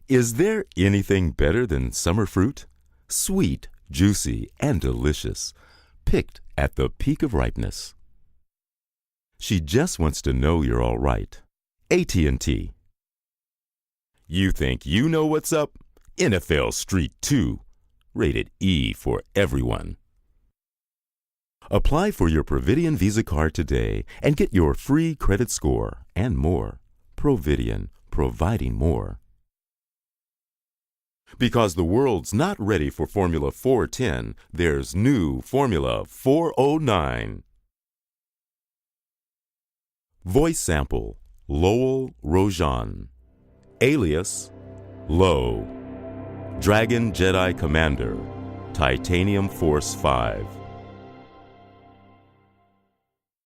Is there anything better than summer fruit? Sweet, juicy, and delicious, picked at the peak of ripeness. She just wants to know you're all right. AT&T. You think you know what's up? NFL Street 2. Rated E for everyone. Apply for your Providian Visa card today and get your free credit score and more. Providian, providing more. Because the world's not ready for Formula 410, there's new Formula 409. Voice sample, Lowell, Rojon. Alias, Low. Dragon Jedi Commander, Titanium Force 5.